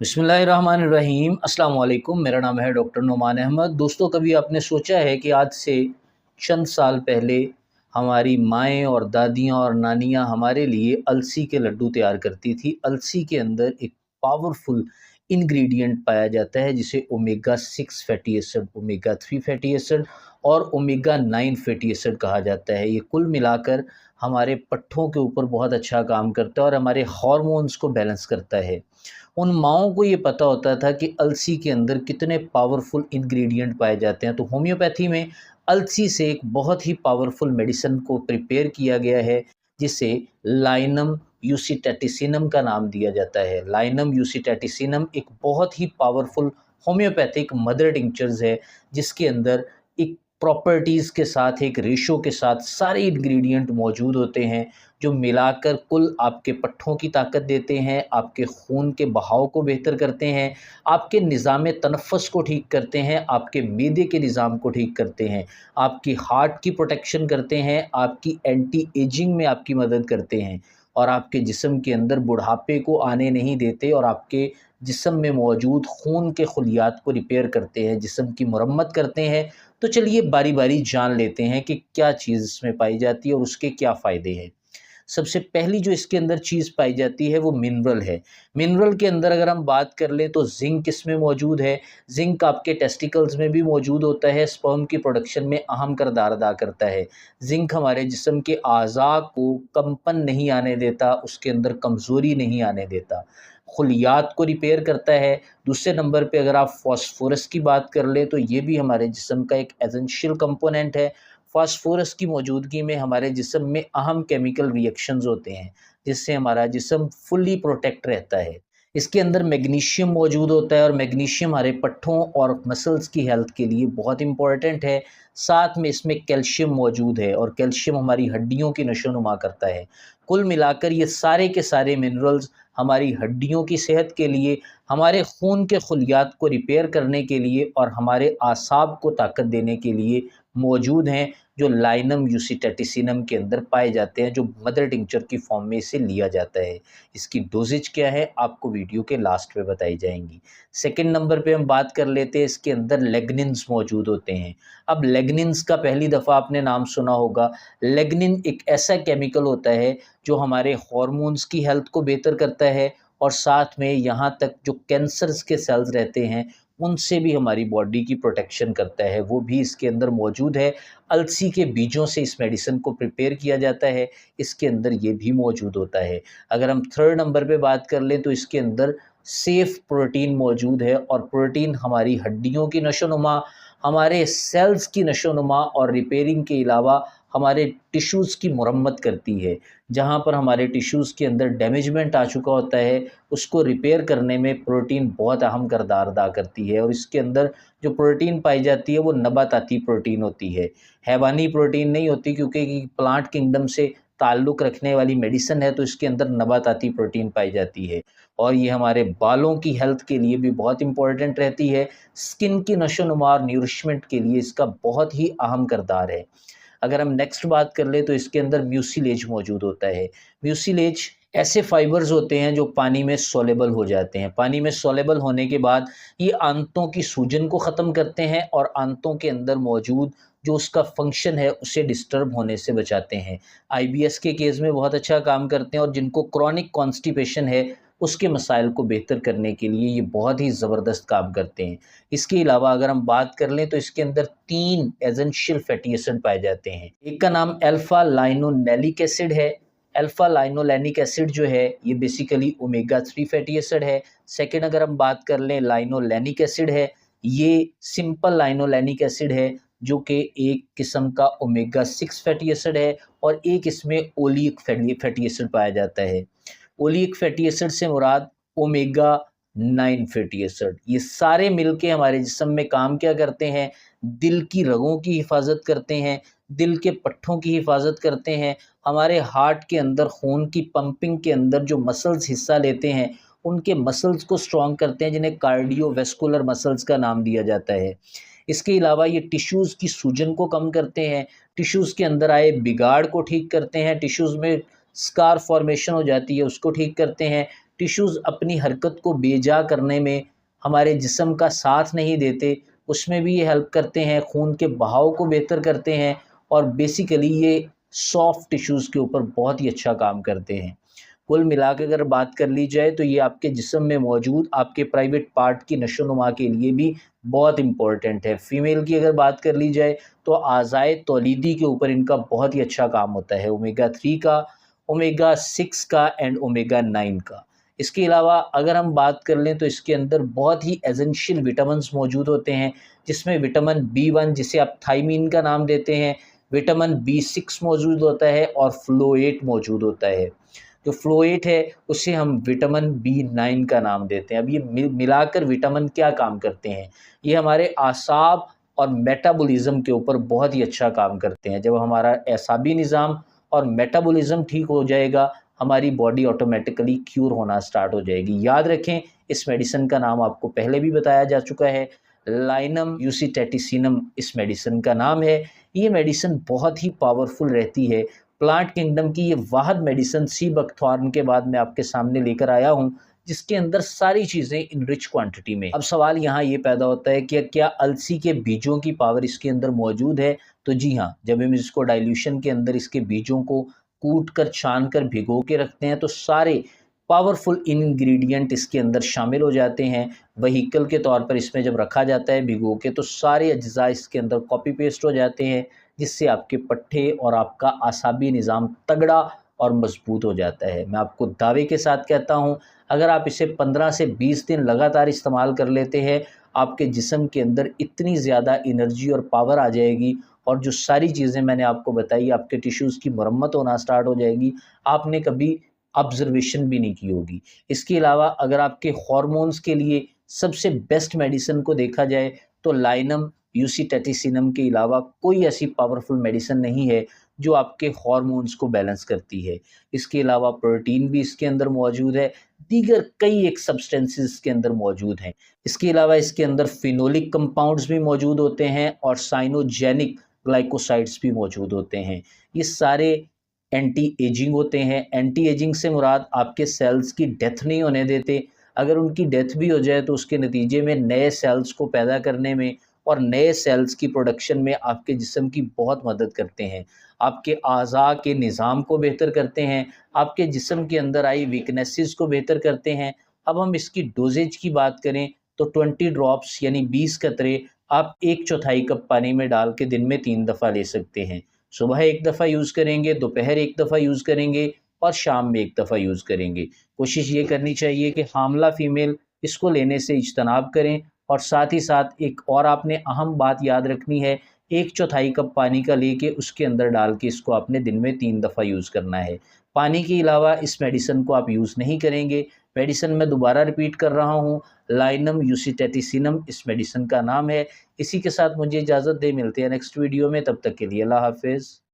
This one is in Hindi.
बिस्मिल्लाहिर्रहमानिर्रहीम अस्सलाम वालेकुम। मेरा नाम है डॉक्टर नुमान अहमद। दोस्तों, कभी आपने सोचा है कि आज से चंद साल पहले हमारी माएँ और दादियाँ और नानियाँ हमारे लिए अलसी के लड्डू तैयार करती थी। अलसी के अंदर एक पावरफुल इंग्रेडिएंट पाया जाता है जिसे omega 6 fatty acid, omega 3 fatty acid और ओमेगा 9 फैटी एसिड कहा जाता है। ये कुल मिलाकर हमारे पट्ठों के ऊपर बहुत अच्छा काम करता है और हमारे हार्मोन्स को बैलेंस करता है। उन माँओं को ये पता होता था कि अलसी के अंदर कितने पावरफुल इंग्रेडिएंट पाए जाते हैं। तो होम्योपैथी में अलसी से एक बहुत ही पावरफुल मेडिसिन को प्रिपेयर किया गया है, जिसे लाइनम यूसिटैटिसिनम का नाम दिया जाता है। लाइनम यूसिटैटिसिनम एक बहुत ही पावरफुल होम्योपैथिक मदर टिंचर्स है, जिसके अंदर एक प्रॉपर्टीज़ के साथ, एक रेशो के साथ सारे इंग्रेडिएंट मौजूद होते हैं, जो मिलाकर कुल आपके पट्ठों की ताकत देते हैं, आपके खून के बहाव को बेहतर करते हैं, आपके निज़ाम तनफ़्फ़ुस को ठीक करते हैं, आपके मैदे के निज़ाम को ठीक करते हैं, आपकी हार्ट की प्रोटेक्शन करते हैं, आपकी एंटी एजिंग में आपकी मदद करते हैं और आपके जिस्म के अंदर बुढ़ापे को आने नहीं देते और आपके जिस्म में मौजूद खून के खलियात को रिपेयर करते हैं, जिस्म की मरम्मत करते हैं। तो चलिए बारी-बारी जान लेते हैं कि क्या चीज़ इसमें पाई जाती है और उसके क्या फ़ायदे हैं। सबसे पहली जो इसके अंदर चीज़ पाई जाती है वो मिनरल है। मिनरल के अंदर अगर हम बात कर लें तो ज़िंक इसमें मौजूद है। ज़िंक आपके टेस्टिकल्स में भी मौजूद होता है, स्पर्म की प्रोडक्शन में अहम किरदार अदा करता है। ज़िंक हमारे जिस्म के अज़ा को कंपन नहीं आने देता, उसके अंदर कमज़ोरी नहीं आने देता, खुलियात को रिपेयर करता है। दूसरे नंबर पे अगर आप फ़ॉस्फ़ोरस की बात कर लें तो ये भी हमारे जिस्म का एक एसेंशियल कंपोनेंट है। फ़ॉस्फ़ोरस की मौजूदगी में हमारे जिस्म में अहम केमिकल रिएक्शंस होते हैं, जिससे हमारा जिस्म फुल्ली प्रोटेक्ट रहता है। इसके अंदर मैग्नीशियम मौजूद होता है और मैग्नीशियम हमारे पट्ठों और मसल्स की हेल्थ के लिए बहुत इम्पोर्टेंट है। साथ में इसमें कैल्शियम मौजूद है और कैल्शियम हमारी हड्डियों की नशो-नुमा करता है। कुल मिलाकर ये सारे के सारे मिनरल्स हमारी हड्डियों की सेहत के लिए, हमारे खून के खलियात को रिपेयर करने के लिए और हमारे आसाब को ताकत देने के लिए मौजूद हैं, जो लाइनम यूसिटैटिसिनम के अंदर पाए जाते हैं, जो मदर टिंचर की फॉर्म में इसे लिया जाता है। इसकी डोज़ेज क्या है, आपको वीडियो के लास्ट में बताई जाएँगी। सेकंड नंबर पे हम बात कर लेते हैं, इसके अंदर लिग्निन्स मौजूद होते हैं। अब लिग्निन्स का पहली दफ़ा आपने नाम सुना होगा। लिग्निन एक ऐसा केमिकल होता है, जो हमारे हार्मोन्स की हेल्थ को बेहतर करता है और साथ में यहाँ तक जो कैंसर्स के सेल्स रहते हैं, उनसे भी हमारी बॉडी की प्रोटेक्शन करता है, वो भी इसके अंदर मौजूद है। अलसी के बीजों से इस मेडिसिन को प्रिपेयर किया जाता है, इसके अंदर ये भी मौजूद होता है। अगर हम थर्ड नंबर पे बात कर लें तो इसके अंदर सेफ प्रोटीन मौजूद है और प्रोटीन हमारी हड्डियों की नशो-नुमा, हमारे सेल्स की नशो-नुमा और रिपेयरिंग के अलावा हमारे टिश्यूज़ की मुरम्मत करती है। जहाँ पर हमारे टिश्यूज़ के अंदर डैमेजमेंट आ चुका होता है, उसको रिपेयर करने में प्रोटीन बहुत अहम किरदार अदा करती है और इसके अंदर जो प्रोटीन पाई जाती है वो नबाताती प्रोटीन होती है, हैवानी प्रोटीन नहीं होती, क्योंकि ये प्लांट किंगडम से ताल्लुक़ रखने वाली मेडिसिन है, तो इसके अंदर नबाताती प्रोटीन पाई जाती है और ये हमारे बालों की हेल्थ के लिए भी बहुत इम्पोर्टेंट रहती है। स्किन की नशो-नुमा और नरिशमेंट के लिए इसका बहुत ही अहम किरदार है। अगर हम नेक्स्ट बात कर लें तो इसके अंदर म्यूसिलेज मौजूद होता है। म्यूसिलेज ऐसे फाइबर्स होते हैं जो पानी में सॉल्युबल हो जाते हैं। पानी में सॉल्युबल होने के बाद ये आंतों की सूजन को ख़त्म करते हैं और आंतों के अंदर मौजूद जो उसका फंक्शन है उसे डिस्टर्ब होने से बचाते हैं। आईबीएस के केस में बहुत अच्छा काम करते हैं और जिनको क्रॉनिक कॉन्स्टिपेशन है उसके मसाइल को बेहतर करने के लिए ये बहुत ही ज़बरदस्त काम करते हैं। इसके अलावा अगर हम बात कर लें तो इसके अंदर 3 एसेंशियल फैटी एसिड पाए जाते हैं। एक का नाम अल्फ़ा लाइनोलेनिक एसिड है। अल्फ़ा लाइनोलेनिक एसिड जो है ये बेसिकली ओमेगा 3 फैटी एसिड है। सेकंड अगर हम बात कर लें लाइनोलेनिक एसिड है, ये सिंपल लाइनोलेनिक एसिड है, जो कि एक किस्म का ओमेगा 6 फैटी एसिड है और एक इसमें ओलिक फैटी एसिड पाया जाता है। ओलिक फैटी एसिड से मुराद ओमेगा 9 फैटी एसिड। ये सारे मिलके हमारे जिस्म में काम क्या करते हैं, दिल की रगों की हिफाजत करते हैं, दिल के पट्ठों की हिफाजत करते हैं, हमारे हार्ट के अंदर खून की पंपिंग के अंदर जो मसल्स हिस्सा लेते हैं, उनके मसल्स को स्ट्रॉन्ग करते हैं, जिन्हें कार्डियोवैस्कुलर मसल्स का नाम दिया जाता है। इसके अलावा ये टिश्यूज़ की सूजन को कम करते हैं, टिश्यूज़ के अंदर आए बिगाड़ को ठीक करते हैं, टिश्यूज़ में स्कार फॉर्मेशन हो जाती है उसको ठीक करते हैं, टिश्यूज़ अपनी हरकत को बेजा करने में हमारे जिस्म का साथ नहीं देते, उसमें भी ये हेल्प करते हैं, खून के बहाव को बेहतर करते हैं और बेसिकली ये सॉफ्ट टिश्यूज़ के ऊपर बहुत ही अच्छा काम करते हैं। कुल मिला के अगर बात कर ली जाए तो ये आपके जिस्म में मौजूद आपके प्राइवेट पार्ट की नशो-नुमा के लिए भी बहुत इम्पोर्टेंट है। फ़ीमेल की अगर बात कर ली जाए तो आज़ाए तौलीदी के ऊपर इनका बहुत ही अच्छा काम होता है, ओमेगा 3 का, ओमेगा 6 का एंड ओमेगा 9 का। इसके अलावा अगर हम बात कर लें तो इसके अंदर बहुत ही एसेंशियल विटामिन्स मौजूद होते हैं, जिसमें विटामिन बी1 जिसे आप थायमीन का नाम देते हैं, विटामिन बी6 मौजूद होता है और फ्लोएट मौजूद होता है। जो फ्लोएट है उसे हम विटामिन बी9 का नाम देते हैं। अब ये मिलाकर विटामिन क्या काम करते हैं? ये हमारे आसाब और मेटाबॉलिज़्म के ऊपर बहुत ही अच्छा काम करते हैं। जब हमारा एसाबी निज़ाम और मेटाबॉलिज़्म ठीक हो जाएगा, हमारी बॉडी ऑटोमेटिकली क्यूर होना स्टार्ट हो जाएगी। याद रखें, इस मेडिसिन का नाम आपको पहले भी बताया जा चुका है, लाइनम यूसीटैटिसिनम इस मेडिसिन का नाम है। ये मेडिसिन बहुत ही पावरफुल रहती है। प्लांट किंगडम की ये वाहद मेडिसिन सी बकथॉर्न के बाद मैं आपके सामने लेकर आया हूँ, जिसके अंदर सारी चीज़ें इन रिच क्वांटिटी में। अब सवाल यहाँ ये पैदा होता है कि क्या अलसी के बीजों की पावर इसके अंदर मौजूद है? तो जी हाँ, जब हम इसको डाइल्यूशन के अंदर इसके बीजों को कूट कर, छान कर, भिगो के रखते हैं तो सारे पावरफुल इंग्रेडिएंट इसके अंदर शामिल हो जाते हैं। व्हीकल के तौर पर इसमें जब रखा जाता है भिगो के, तो सारे अज्जा इसके अंदर कॉपी पेस्ट हो जाते हैं, जिससे आपके पट्ठे और आपका आसाबी निज़ाम तगड़ा और मजबूत हो जाता है। मैं आपको दावे के साथ कहता हूँ, अगर आप इसे 15 से 20 दिन लगातार इस्तेमाल कर लेते हैं, आपके जिस्म के अंदर इतनी ज़्यादा एनर्जी और पावर आ जाएगी और जो सारी चीज़ें मैंने आपको बताई, आपके टिश्यूज़ की मरम्मत होना स्टार्ट हो जाएगी, आपने कभी ऑब्ज़र्वेशन भी नहीं की होगी। इसके अलावा अगर आपके हॉर्मोन्स के लिए सबसे बेस्ट मेडिसिन को देखा जाए तो लाइनम यूसीटैटिसिनम के अलावा कोई ऐसी पावरफुल मेडिसिन नहीं है जो आपके हार्मोन्स को बैलेंस करती है। इसके अलावा प्रोटीन भी इसके अंदर मौजूद है, दीगर कई एक सब्सटेंसेस इसके अंदर मौजूद हैं। इसके अलावा इसके अंदर फिनोलिक कंपाउंड्स भी मौजूद होते हैं और साइनोजेनिक ग्लाइकोसाइड्स भी मौजूद होते हैं। ये सारे एंटी एजिंग होते हैं। एंटी एजिंग से मुराद आपके सेल्स की डेथ नहीं होने देते। अगर उनकी डेथ भी हो जाए तो उसके नतीजे में नए सेल्स को पैदा करने में और नए सेल्स की प्रोडक्शन में आपके जिस्म की बहुत मदद करते हैं। आपके अज़ा के निज़ाम को बेहतर करते हैं, आपके जिस्म के अंदर आई वीकनेसेस को बेहतर करते हैं। अब हम इसकी डोजेज की बात करें तो 20 ड्रॉप्स यानी 20 कतरे आप 1/4 कप पानी में डाल के दिन में 3 दफ़ा ले सकते हैं। सुबह 1 दफ़ा यूज़ करेंगे, दोपहर 1 दफ़ा यूज़ करेंगे और शाम में 1 दफ़ा यूज़ करेंगे। कोशिश ये करनी चाहिए कि हामला फ़ीमेल इसको लेने से इज्तनाब करें और साथ ही साथ एक और आपने अहम बात याद रखनी है, 1/4 कप पानी का लेके उसके अंदर डाल के इसको आपने दिन में 3 दफ़ा यूज़ करना है। पानी के अलावा इस मेडिसिन को आप यूज़ नहीं करेंगे। मेडिसिन मैं दोबारा रिपीट कर रहा हूँ, लाइनम यूसीटैटिसिनम इस मेडिसिन का नाम है। इसी के साथ मुझे इजाज़त दें, मिलते हैं नेक्स्ट वीडियो में, तब तक के लिए अल्लाह हाफ़िज़।